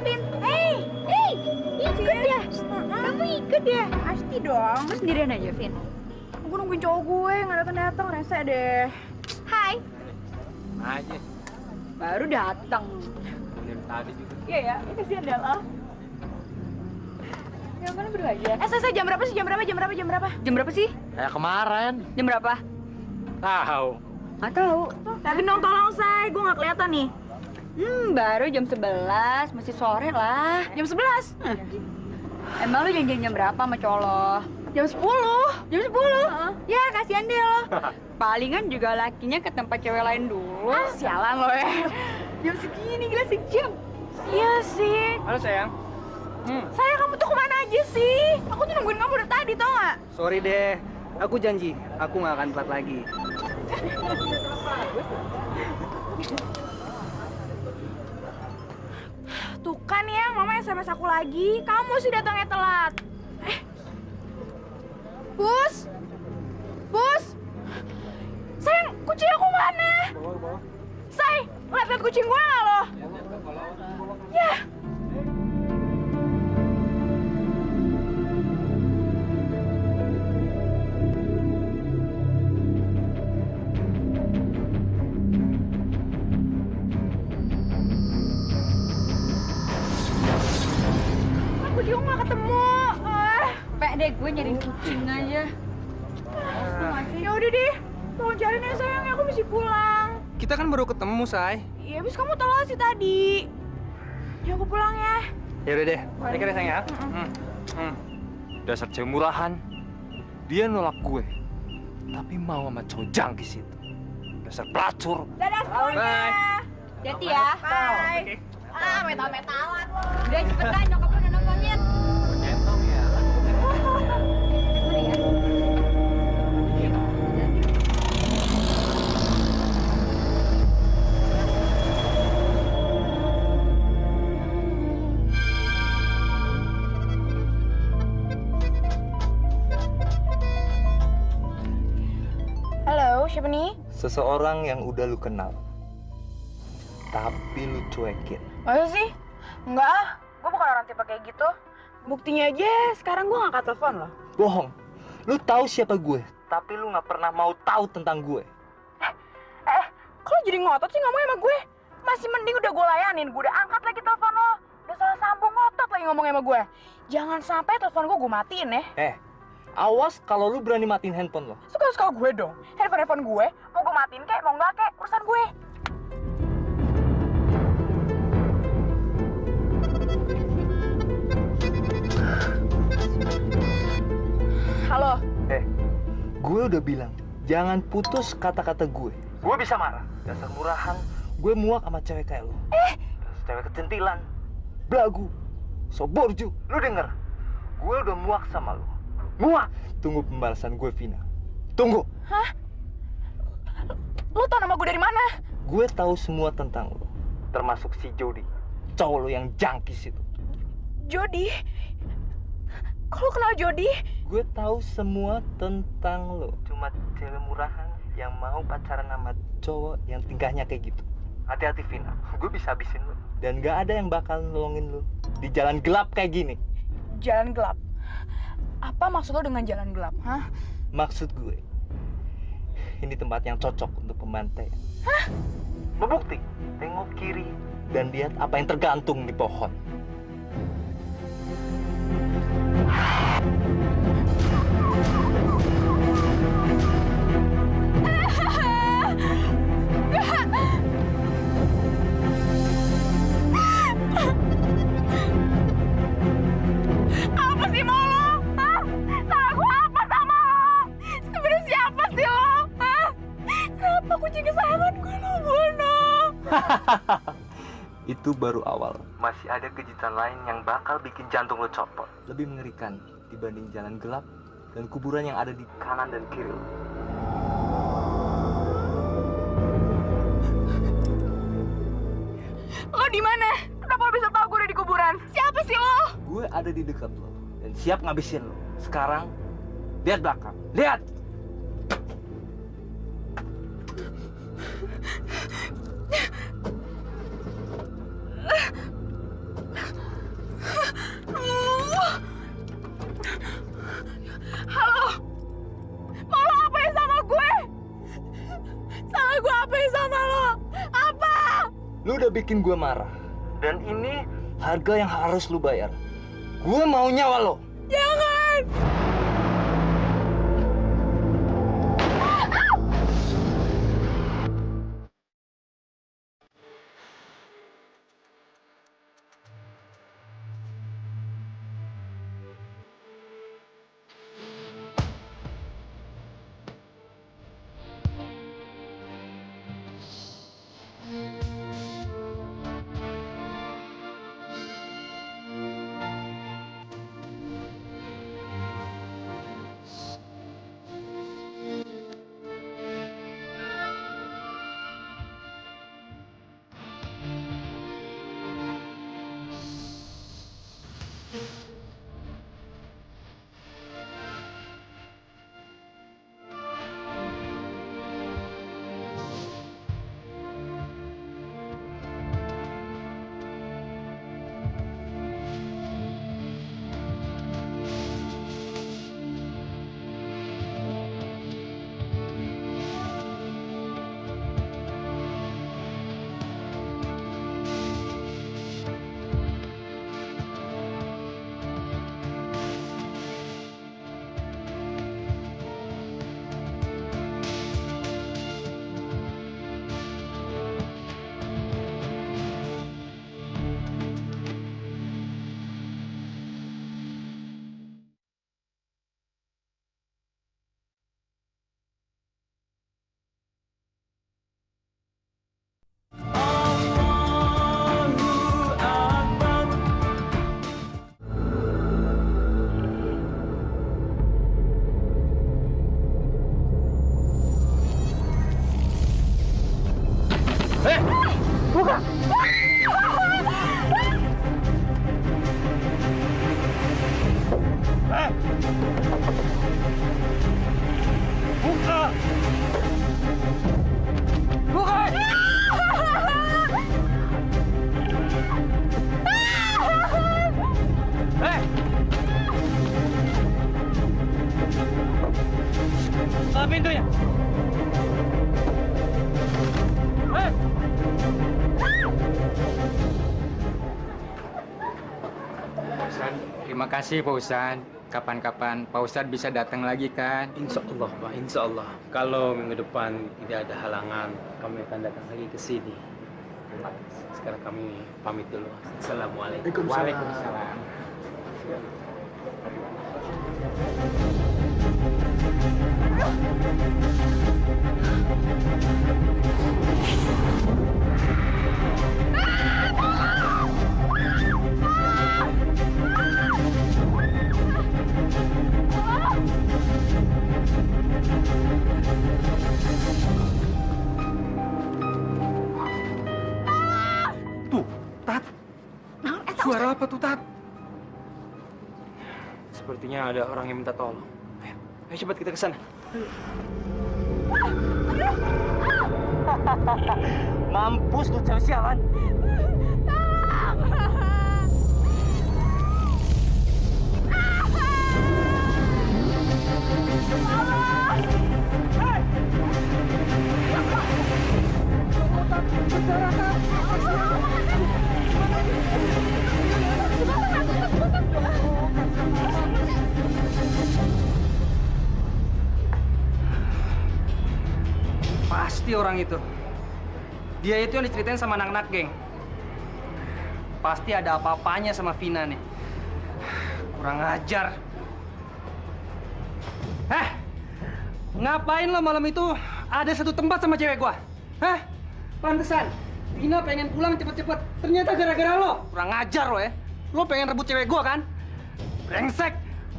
Vin. Ikut ya. Kamu ikut ya? Pasti dong. Kamu sendirian aja, Vin. Gue nungguin cowok gue nggak datang rese deh. Hai. Aja. Baru datang. Dari tadi juga. Iya ya, ini kasihan Dela. Ya kan berdua aja. Jam berapa sih? Jam berapa sih? Kayak kemarin. Jam berapa? Tahu. Nggak tahu. Tapi dong tolong say, gue nggak kelihatan nih. Baru jam 11, masih sore lah. Jam 11. Emang lu janjian jam berapa sama colo? Jam 10. Jam 10? Ya, kasihan deh lo. Palingan juga lakinya ke tempat cewek lain dulu. Sialan lo ya. Jam segini, gila sejam. Iya sih. Halo sayang. Sayang, kamu tuh kemana aja sih? Aku tuh nungguin kamu dari tadi, tau nggak? Sorry deh, aku janji, aku nggak akan telat lagi. Tuh kan ya, mama SMS aku lagi. Kamu sih datangnya telat. Bus? Sayang, kucing aku mana? Say, lihat kucing gue nggak lo? Ya. Kucing gue nggak ketemu. Pek deh, gue nyariin kucing aja. Ya udah deh, tolong cariin ya sayang, aku mesti pulang. Kita kan baru ketemu, Say. Iya, habis kamu telat sih tadi. Ya aku pulang ya. Ya udah deh, take care ya, sayang ya. Dasar cewek murahan. Dia nolak gue. Tapi mau sama cowok jangkis itu. Dasar pelacur. Dadah semuanya. Hati ya. Bye. Metal-metalan lo. Udah cepetan, nyokap lu udah nontonin. Centong ya. Halo, siapa nih? Seseorang yang udah lu kenal, tapi lu cuekin. Masa sih? Enggak ah, gue bukan orang tipe kayak gitu. Buktinya aja, sekarang gue ngangkat telepon loh. Bohong. Lu tahu siapa gue, tapi lu nggak pernah mau tahu tentang gue. Kok lo jadi ngotot sih ngomongnya sama gue? Masih mending udah gue layanin, gue udah angkat lagi telepon lo. Udah salah sambung, ngotot lagi ngomongnya sama gue. Jangan sampai telepon gue matiin ya. Awas kalau lu berani matiin handphone lo. Suka-suka gue dong. Handphone gue, mau gue matiin kek, mau nggak kek, urusan gue. Halo. Gue udah bilang, jangan putus kata-kata gue. Gue bisa marah. Dasar murahan, gue muak sama cewek kayak lu. Dasar cewek kecentilan, belagu, soborju. Lu denger? Gue udah muak sama lu. Muak! Tunggu pembalasan gue, Vina. Tunggu! Hah? Lo tau nama gue dari mana? Gue tahu semua tentang lu. Termasuk si Jody. Cowok lu yang jangkis itu. Jody? Kok lo kenal Jody? Gue tahu semua tentang lo. Cuma cewek murahan yang mau pacaran sama cowok yang tingkahnya kayak gitu. Hati-hati, Vina. Gue bisa habisin lo. Dan gak ada yang bakal nolongin lo di jalan gelap kayak gini. Jalan gelap? Apa maksud lo dengan jalan gelap, hah? Maksud gue, ini tempat yang cocok untuk pembantaian. Hah? Bebukti, tengok kiri dan lihat apa yang tergantung di pohon. Apa sih mau lo? Hah? Salah gue apa sama lo? Sebenarnya siapa sih lo? Hah? Kenapa kucing kesayangan gue lo bunuh? Itu baru awal. Masih ada kejutan lain yang bakal bikin jantung lo copot. Lebih mengerikan dibanding jalan gelap dan kuburan yang ada di kanan dan kiri lo. Lo di mana? Kenapa lo bisa tahu gue ada di kuburan? Siapa sih lo? Gue ada di dekat lo dan siap ngabisin lo. Sekarang, lihat belakang. Lihat! udah bikin gue marah. Dan ini harga yang harus lu bayar. Gue mau nyawa lo. Jangan! Buka pintunya. Terima kasih Pak Ustadz. Kapan-kapan Pak Ustadz bisa datang lagi kan? Insya Allah, Pak. Insya Allah. Kalau minggu depan tidak ada halangan, kami akan datang lagi ke sini. Sekarang kami pamit dulu. Assalamualaikum. Waalaikumsalam. Tuh, Tat. Suara apa tuh, Tat? Sepertinya ada orang yang minta tolong. Ayo cepat kita ke sana. Mampus lu cewek sialan. Pasti orang itu. Dia itu yang diceritain sama anak-anak geng. Pasti ada apa-apanya sama Vina nih. Kurang ajar. Ngapain lo malam itu ada satu tempat sama cewek gua? Pantesan. Vina pengen pulang cepet-cepet. Ternyata gara-gara lo. Kurang ajar lo ya. Lo pengen rebut cewek gua kan? Brengsek.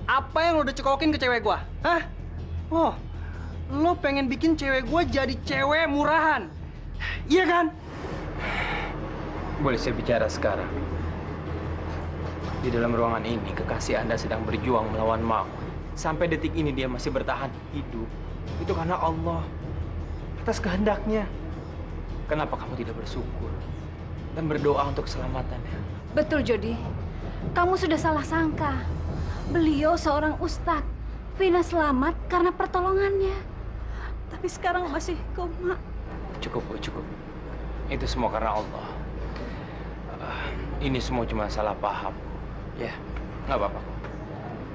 Apa yang lo udah cekokin ke cewek gua? Oh, lo pengen bikin cewek gua jadi cewek murahan. Iya kan? Boleh saya bicara sekarang? Di dalam ruangan ini, kekasih Anda sedang berjuang melawan maut. Sampai detik ini dia masih bertahan hidup. Itu karena Allah. Atas kehendaknya. Kenapa kamu tidak bersyukur? Dan berdoa untuk keselamatannya? Betul, Jody. Kamu sudah salah sangka. Beliau seorang ustadz. Vina selamat karena pertolongannya. Tapi sekarang masih koma. Cukup, Bu, cukup. Itu semua karena Allah. ini semua cuma salah paham. Ya, nggak apa-apa kok.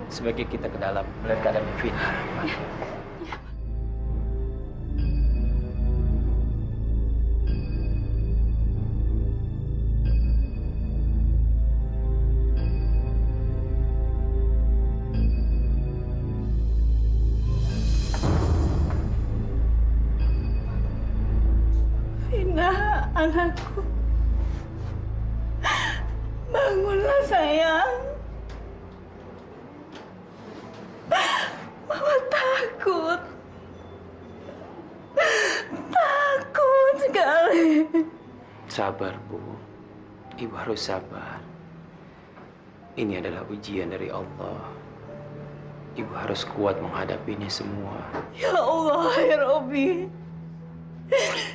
Sebaiknya kita ke dalam melihat keadaan Vina. Vina, anakku. Bangunlah sayang. Mama takut. Takut sekali. Sabar, Bu. Ibu harus sabar. Ini adalah ujian dari Allah. Ibu harus kuat menghadapi ini semua. Ya Allah, ya Robbi.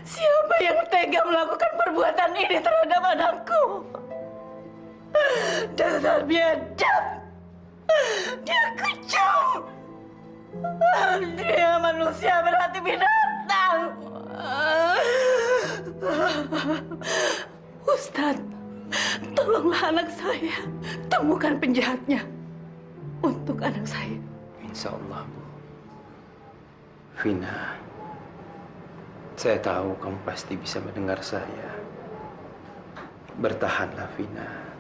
Siapa yang tega melakukan perbuatan ini terhadap anakku? Dasar biadab. Dia kejam. Dia manusia berhati binatang. Ustadz, tolonglah anak saya. Temukan penjahatnya untuk anak saya. Insya Allah, Bu. Vina, saya tahu kamu pasti bisa mendengar saya. Bertahanlah, Vina.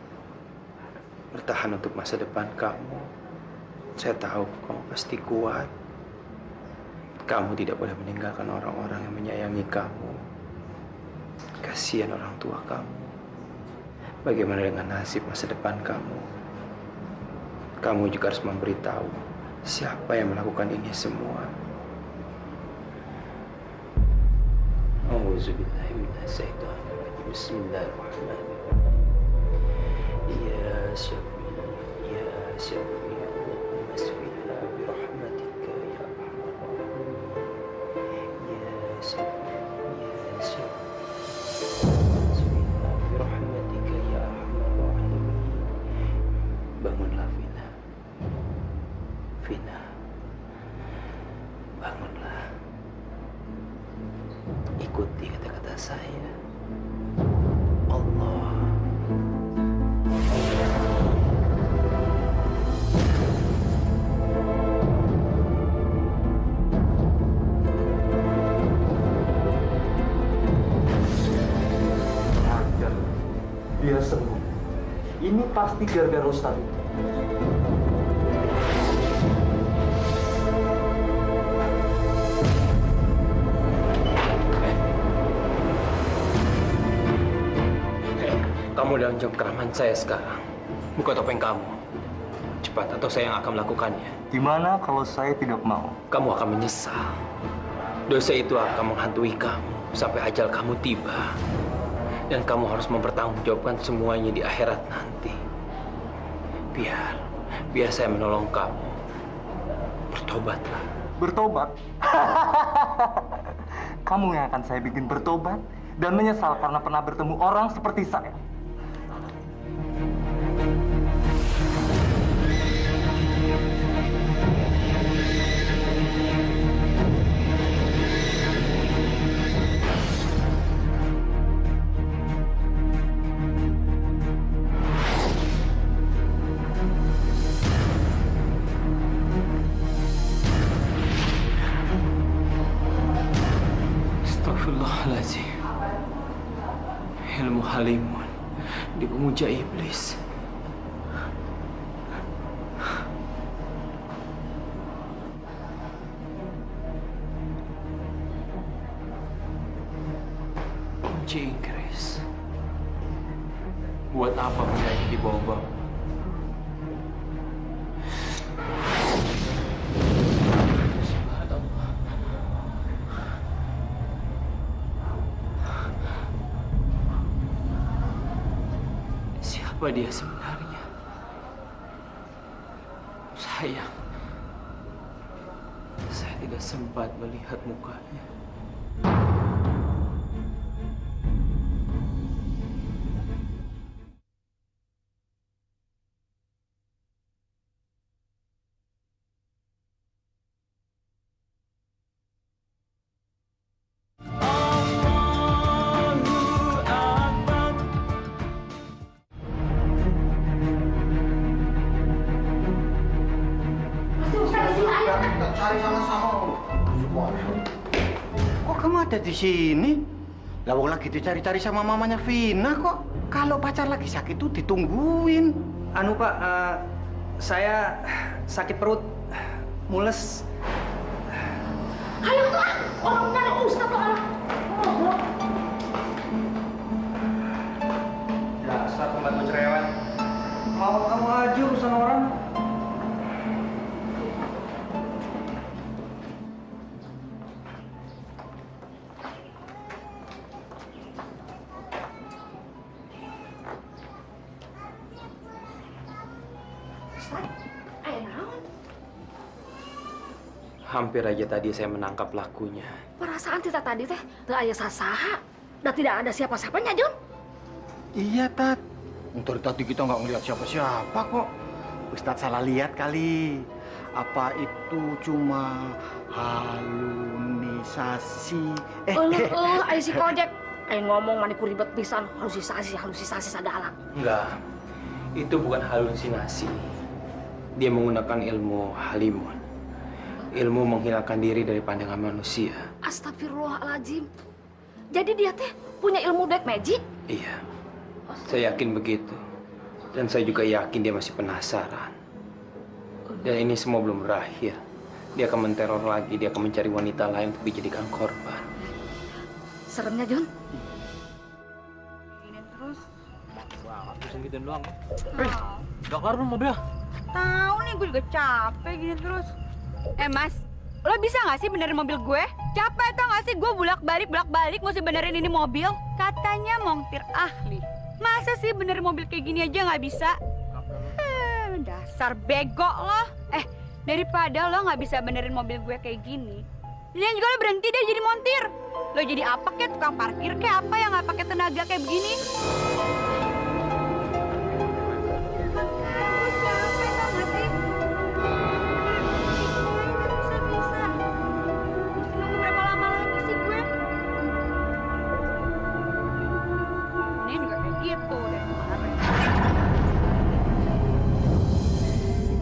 Bertahan untuk masa depan kamu. Saya tahu kamu pasti kuat. Kamu tidak boleh meninggalkan orang-orang yang menyayangi kamu. Kasihan orang tua kamu. Bagaimana dengan nasib masa depan kamu? Kamu juga harus memberitahu siapa yang melakukan ini semua. Auzubillahiminasyaitonirrajim. Bismillahirrahmanirrahim. Ya Syafi, ya Syafi, Allahumma asfiha birahmatika ya arhamar rahimin. Ya Syafi, ya Syafi, asfiha birahmatika ya arhamar rahimin. Bangunlah, Vina. Vina, bangunlah. Ikuti kata-kata saya. Allah. Hajar. Dia sembuh. Ini pasti gara-gara Ustadz. Kamu dalam jam keraman saya sekarang. Buka topeng kamu. Cepat, atau saya yang akan melakukannya. Gimana kalau saya tidak mau? Kamu akan menyesal. Dosa itu akan menghantui kamu sampai ajal kamu tiba. Dan kamu harus mempertanggungjawabkan semuanya di akhirat nanti. Biar saya menolong kamu. Bertobatlah. Bertobat? Kamu yang akan saya bikin bertobat dan menyesal karena pernah bertemu orang seperti saya. Astagfirullahaladzim. Ilmu halimun di pemuja iblis. Kunci Inggris. Buat apa benda ini dibawa-bawa? Siapa dia sebenarnya? Saya tidak sempat melihat mukanya. cari sama-sama. Kok kamu ada di sini? Lawang lagi dicari-cari sama mamanya Vina kok. Kalau pacar lagi sakit tuh ditungguin. Anu Pak, saya sakit perut, mules. Ayo tuh, orang benar Ustaz tuh orang. Dasar pembantu cerewet. Mau kamu aja urusan orang. Hampir aja tadi saya menangkap pelakunya. Perasaan kita tadi teh teu aya sasaha. Dan tidak ada siapa-siapanya, Jun. Iya, Tat. Dari tadi kita nggak ngeliat siapa-siapa kok. Ustadz salah lihat kali. Apa itu cuma halusinasi? Ayo si Kojek. Ayo ngomong maniku ribet pisan. Halusinasi segala. Enggak, itu bukan halusinasi. Dia menggunakan ilmu halimun. Ilmu menghilangkan diri dari pandangan manusia. Astagfirullahaladzim. Jadi dia teh punya ilmu black magic? Iya, saya yakin begitu. Dan saya juga yakin dia masih penasaran. Dan ini semua belum berakhir. Dia akan menteror lagi, dia akan mencari wanita lain untuk dijadikan korban. Seremnya, Jun. Ini terus. Bisa gitu doang. Udah kelar belum mobil? Tahu nih, gue juga capek gini terus. Mas, lo bisa nggak sih benerin mobil gue? Capek tau nggak sih gue bolak-balik mesti benerin ini mobil? Katanya montir ahli. Masa sih benerin mobil kayak gini aja nggak bisa? Dasar bego lo. Daripada lo nggak bisa benerin mobil gue kayak gini, Lian juga lo berhenti deh jadi montir. Lo jadi apa kayak tukang parkir kayak apa yang nggak pakai tenaga kayak begini?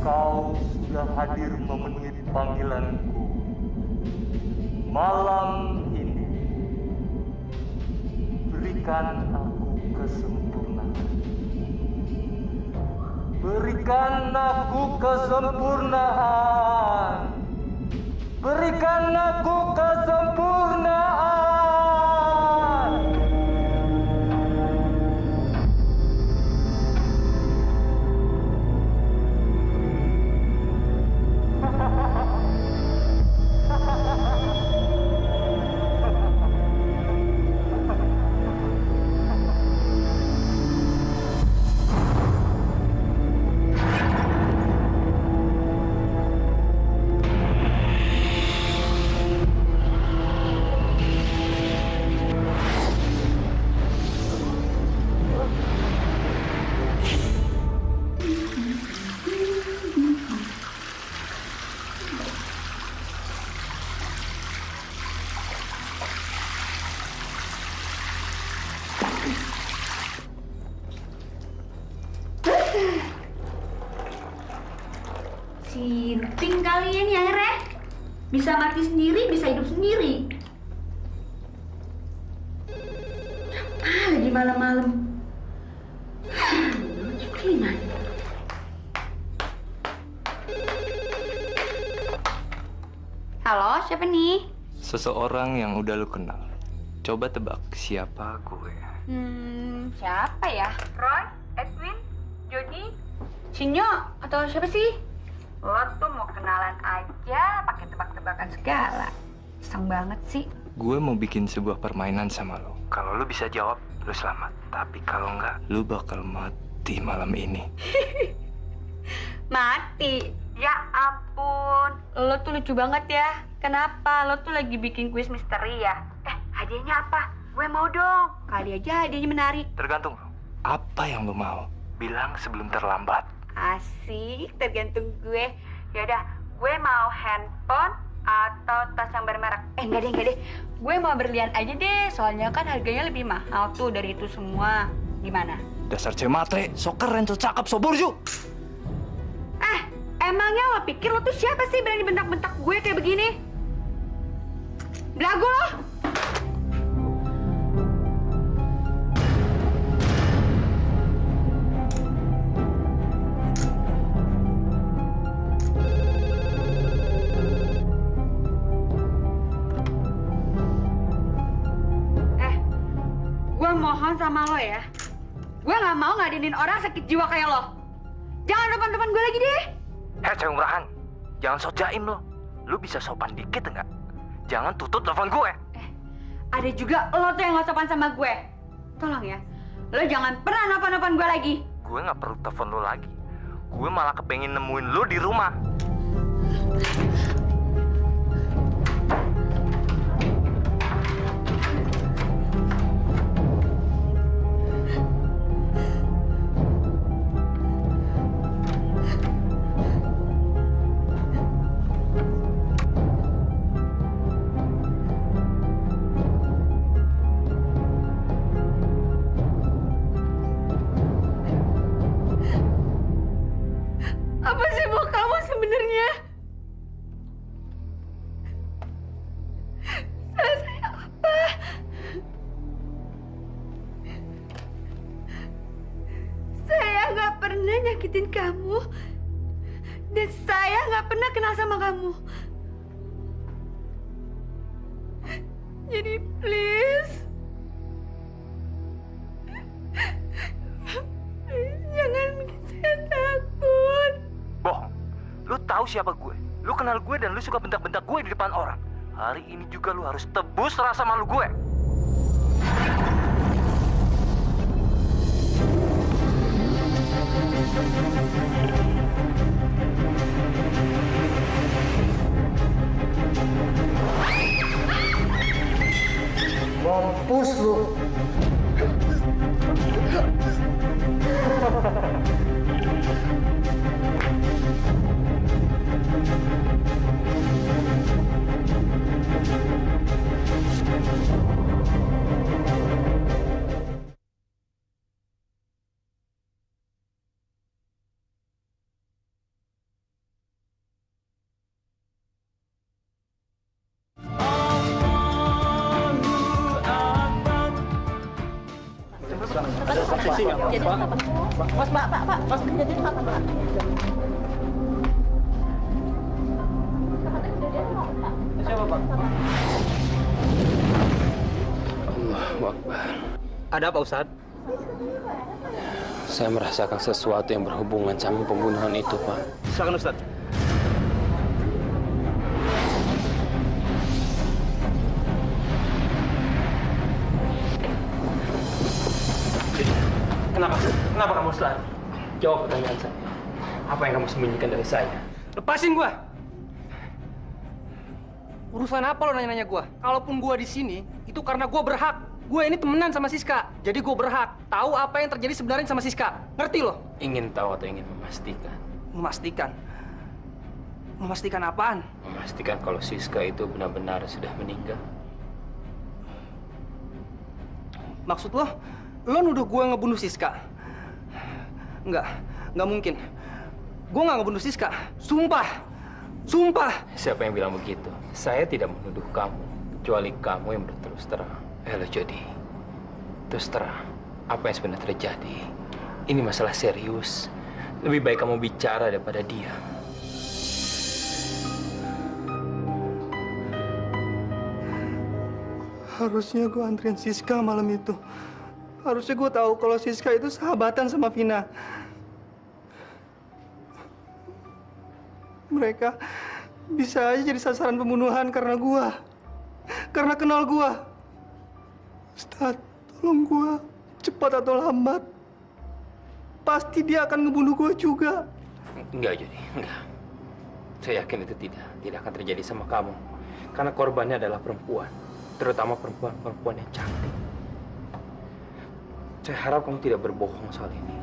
Kau sudah hadir memenuhi panggilanku. Malam ini, berikan aku kesempurnaan. Berikan aku kesempurnaan. Berikan aku kesempurnaan. Sinting kalian ya, Re. Bisa mati sendiri, bisa hidup sendiri. Lagi malam-malam. Ciprinan. Halo, siapa nih? Seseorang yang udah lu kenal. Coba tebak siapa gue. Siapa ya? Roy, Edwin, Jody, Sinyo, atau siapa sih? Lo tuh mau kenalan aja pakai tebak-tebakan segala. Iseng banget sih. Gue mau bikin sebuah permainan sama lo. Kalau lu bisa jawab, lu selamat. Tapi kalau enggak, lu bakal mati malam ini. Mati? Ya ampun. Lo tuh lucu banget ya. Kenapa? Lo tuh lagi bikin kuis misteri ya? Hadiahnya apa? Gue mau dong. Kali aja hadiahnya menarik. Tergantung lo. Apa yang lu mau? Bilang sebelum terlambat. Asik, tergantung gue. Yaudah, gue mau handphone atau tas yang bermerek. Enggak deh. Gue mau berlian aja deh, soalnya kan harganya lebih mahal tuh dari itu semua. Gimana? Dasar cewek matre, so keren, so cakep, so burju. Emangnya lo pikir lo tuh siapa sih berani bentak-bentak gue kayak begini? Belagu lo! Gue mohon sama lo ya. Gue nggak mau ngadenin orang sakit jiwa kayak lo. Jangan depan-depan gue lagi deh. Cewek murahan, jangan sok jaim lo. Lu bisa sopan dikit enggak? Jangan tutup telepon gue. Ada juga lo tuh yang nggak sopan sama gue. Tolong ya, lo jangan pernah nelfon-nelfon gue lagi. Gue nggak perlu telepon lo lagi. Gue malah kepengen nemuin lo di rumah. Apa sih mau kamu sebenarnya? Saya apa? Saya nggak pernah nyakitin kamu, dan saya nggak pernah kenal sama kamu. Jadi please, jangan bikin saya takut. Bohong. Lu tahu siapa gue? Lu kenal gue dan lu suka bentak-bentak gue di depan orang. Hari ini juga lu harus tebus rasa malu gue. Mampus lu. Allahu Akbar. Ada apa, Ustad? Saya merasakan sesuatu yang berhubungan sama pembunuhan itu, Pak. Silakan, Ustad. Kenapa? Kenapa kamu Ustaz? Jawab pertanyaan saya. Apa yang kamu sembunyikan dari saya? Lepasin gua. Urusan apa lo nanya-nanya gua? Kalaupun gua di sini, itu karena gua berhak. Gue ini temenan sama Siska. Jadi gua berhak tahu apa yang terjadi sebenarnya sama Siska. Ngerti lo? Ingin tahu atau ingin memastikan? Memastikan. Memastikan apaan? Memastikan kalau Siska itu benar-benar sudah meninggal. Maksud lo nuduh gue ngebunuh Siska? Nggak mungkin. Gue nggak ngebunuh Siska. Sumpah. Siapa yang bilang begitu? Saya tidak menuduh kamu, kecuali kamu yang berterus terang. Halo Jody, terus terang, apa yang sebenarnya terjadi? Ini masalah serius. Lebih baik kamu bicara daripada dia. Harusnya gue anterin Siska malam itu. Harusnya gue tahu kalau Siska itu sahabatan sama Vina. Mereka bisa aja jadi sasaran pembunuhan karena gue. Karena kenal gue. Ustaz, tolong gue. Cepat atau lambat. Pasti dia akan ngebunuh gue juga. Enggak, Jody, enggak. Saya yakin itu tidak akan terjadi sama kamu. Karena korbannya adalah perempuan. Terutama perempuan-perempuan yang cantik. Saya harap kamu tidak berbohong soal ini.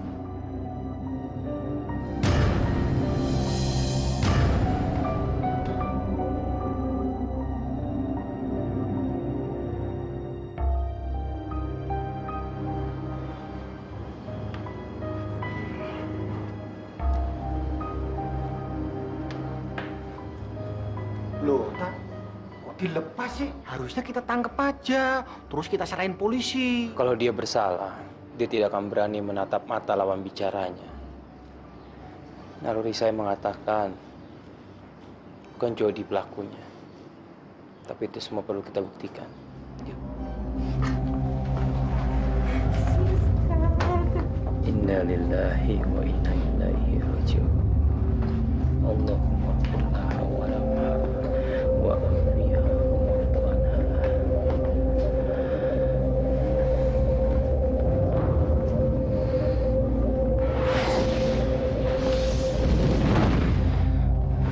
Loh, Tat, kok dilepas sih? Harusnya kita tangkap aja, terus kita serahin polisi. Kalau dia bersalah, dia tidak akan berani menatap mata lawan bicaranya. Naluri saya mengatakan, bukan Jody pelakunya. Tapi itu semua perlu kita buktikan. Inna lillahi wa inna ilaihi raji'un. Allahumma qulnaha wa lamha wa afiha wa fu'anha.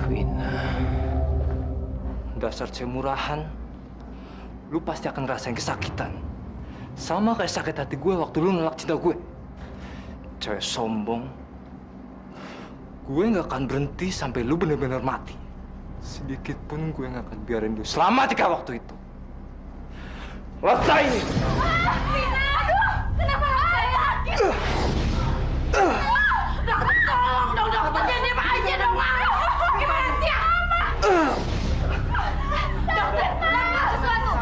Vina. Dasar cewek murahan. Lu pasti akan ngerasain kesakitan. Sama kayak sakit hati gue waktu lu nolak cinta gue. Cewek sombong. Gue nggak akan berhenti sampai lu benar-benar mati. Sedikit pun gue nggak akan biarin lu selamat jika waktu itu. Rasain ini! Kenapa sakit? Dokter, tolong dong, dokter. Jangan diam aja dong, gimana sih, dokter, tolong sesuatu.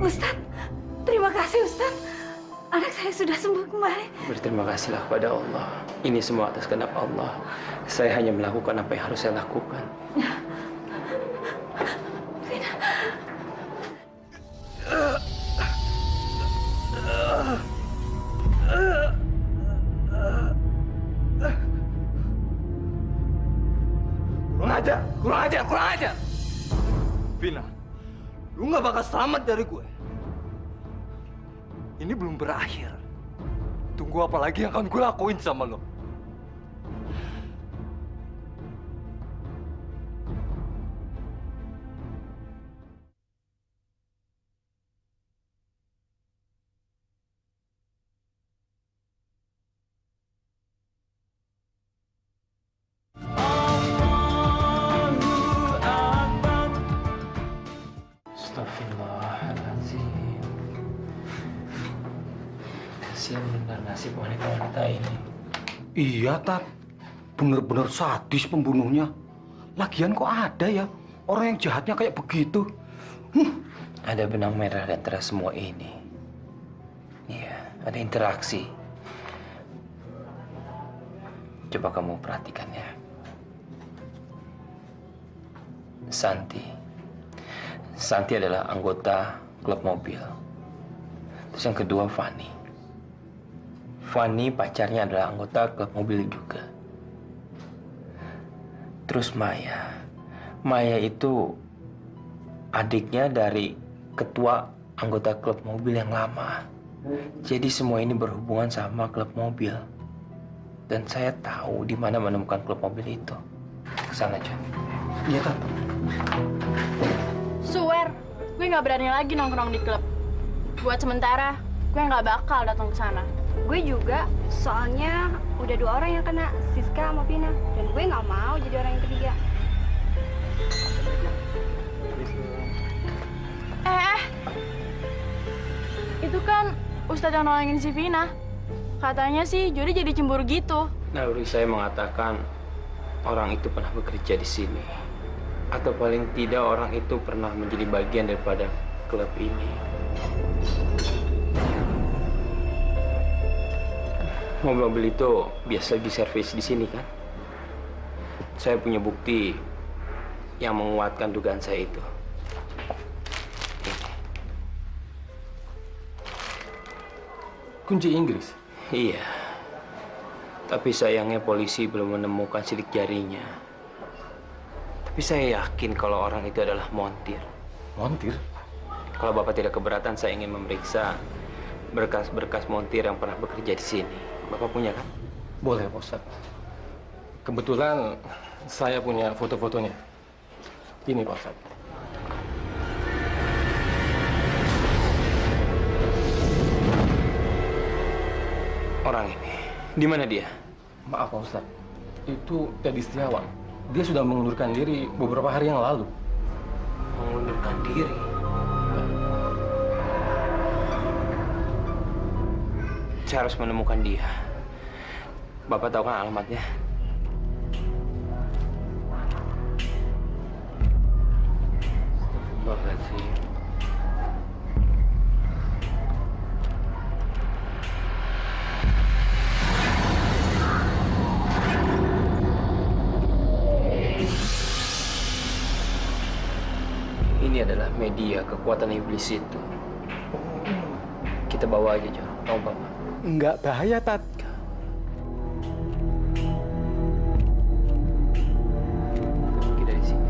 Ustadz, terima kasih Ustadz. Anak saya sudah sembuh kembali. Berterima kasihlah kepada Allah. Ini semua atas kehendak Allah. Saya hanya melakukan apa yang harus saya lakukan. Kurang ajar. Vina, lu nggak bakal selamat dari gue. Ini belum berakhir. Tunggu apa lagi yang akan gue lakuin sama lo? Astagfirullahaladzim. Kasihan benar nasib wanita-wanita ini. Iya, Tat. Bener-bener sadis pembunuhnya. Lagian kok ada ya orang yang jahatnya kayak begitu? Ada benang merah di antara semua ini. Iya, ada interaksi. Coba kamu perhatikan ya. Santi adalah anggota klub mobil. Terus yang kedua Fanny. Fanny pacarnya adalah anggota klub mobil juga. Terus Maya. Maya itu adiknya dari ketua anggota klub mobil yang lama. Jadi semua ini berhubungan sama klub mobil. Dan saya tahu di mana menemukan klub mobil itu. Kesana aja. Iya, Tat. Swear, gue nggak berani lagi nongkrong di klub. Buat sementara, gue nggak bakal datang ke sana. Gue juga, soalnya udah 2 orang yang kena, Siska sama Vina. Dan gue nggak mau jadi orang yang ketiga. Itu kan Ustadz yang nolongin si Vina. Katanya sih Jody jadi cemburu gitu. Naluri saya mengatakan orang itu pernah bekerja di sini. Atau paling tidak orang itu pernah menjadi bagian daripada klub ini. Mobil-mobil itu biasa diservis di sini kan? Saya punya bukti yang menguatkan dugaan saya itu. Kunci Inggris? Iya. Tapi sayangnya polisi belum menemukan sidik jarinya. Tapi saya yakin kalau orang itu adalah montir. Montir? Kalau Bapak tidak keberatan, saya ingin memeriksa berkas-berkas montir yang pernah bekerja di sini. Bapak punya kan? Boleh, Pak Ustadz. Kebetulan saya punya foto-fotonya. Gini Pak Ustadz. Orang ini, di mana dia? Maaf Pak Ustadz, itu Teddy Setiawan. Dia sudah mengundurkan diri beberapa hari yang lalu. Mengundurkan diri. Saya harus menemukan dia. Bapak tahu kan alamatnya? Bapak sih. Ini adalah media kekuatan iblis itu. Kita bawa aja, Jo. Tahu Bapak? Enggak bahaya, Tat. Pergi dari sini.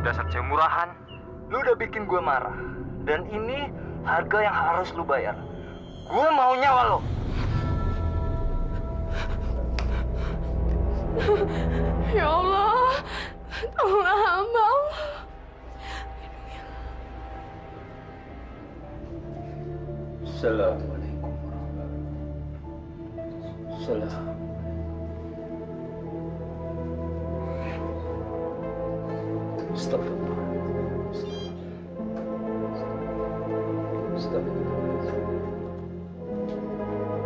Dasar cewek murahan, lu udah bikin gue marah. Dan ini harga yang harus lu bayar. Gue mau nyawa lo. Ya Allah, tolonglah hamba Allah. Assalamualaikum warahmatullahi wabarakatuh. Astagfirullah. Astagfirullah.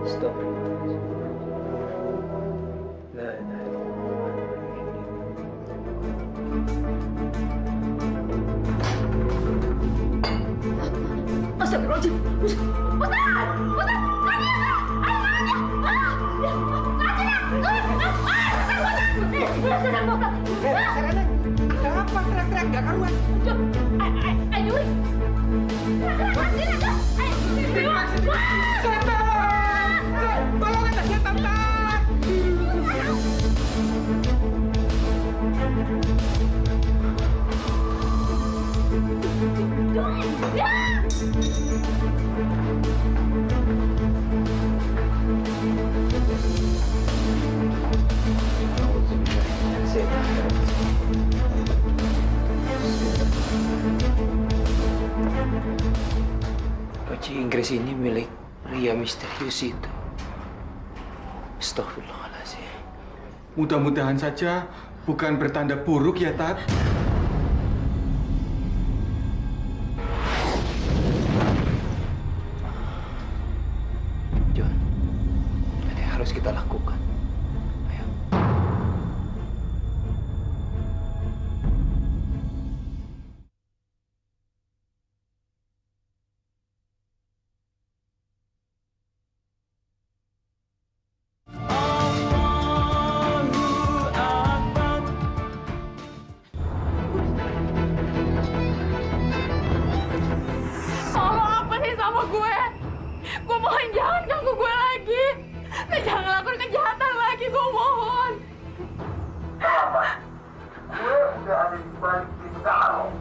Astagfirullah. La ilaha illallah. Astagfirullahaladzim. Ada apa teriak-teriak gak karuan? Tolong ada setan, Tat! Baju Inggris ini milik pria misterius itu. Astagfirullahaladzim. Mudah-mudahan saja bukan bertanda buruk ya, Tat. John, ada yang harus kita lakukan. Ayo. Tolong apa sih sama gue? Gue mohon jangan ganggu gue lagi. Dan jangan ngelakuin kejahatan lagi, gue mohon. Gue udah ada di balik kita lo.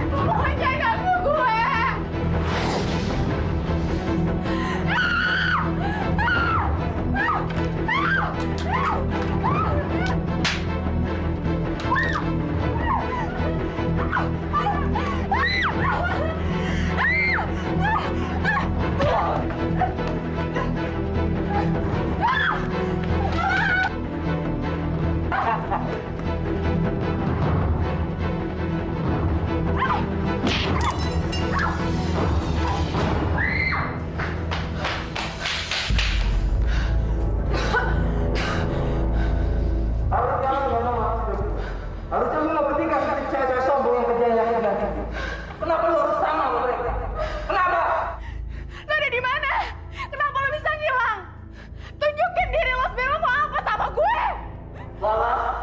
Gue mohon jangan ganggu gue.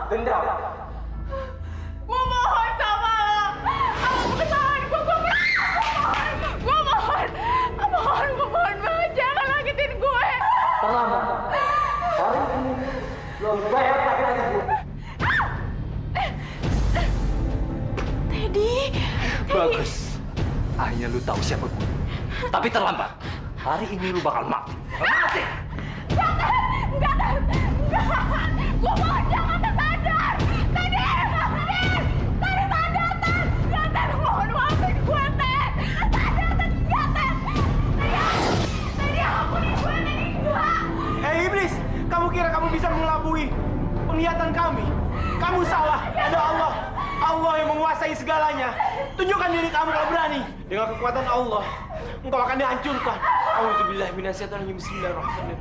dendam. Gue mohon sama lo. Apa kesalahan gue mohon banget jangan sakitin gue. Terlambat. Hari ini lo harus bayar sakit gue. Teddy. Bagus. Akhirnya lu tahu siapa gue. Tapi terlambat. Hari ini lu bakal mati. Mati. Enggak. Gue mohon jangan sadar. Teddy sadar, Ted. Enggak, Ted. Mohon maafin gue, Ted. Sadar, Ted. Enggak, Ted. Teddy, ampuni gue, Teddy. Hei iblis, kamu kira kamu bisa mengelabui penglihatan kami? Kamu salah. Ada Allah. Allah yang menguasai segalanya. Tunjukkan diri kamu kalau berani. Dengan kekuatan Allah, engkau akan dihancurkan. Auzubillahi minasyaitonir rajim. Bismillahirrahmanirrahim.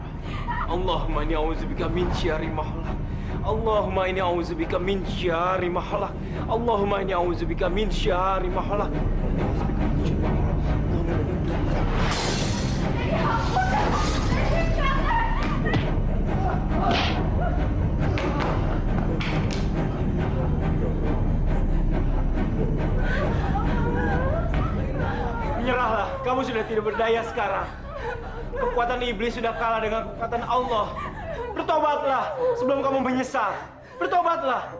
Allahumma inni a'udzubika min syarri ma khalaq. Allahumma inni a'udzubika min syarri ma khalaq. Allahumma inni a'udzubika min syarri ma khalaq. Menyerahlah, kamu sudah tidak berdaya sekarang. Kekuatan iblis sudah kalah dengan kekuatan Allah. Bertobatlah sebelum kamu menyesal. Bertobatlah.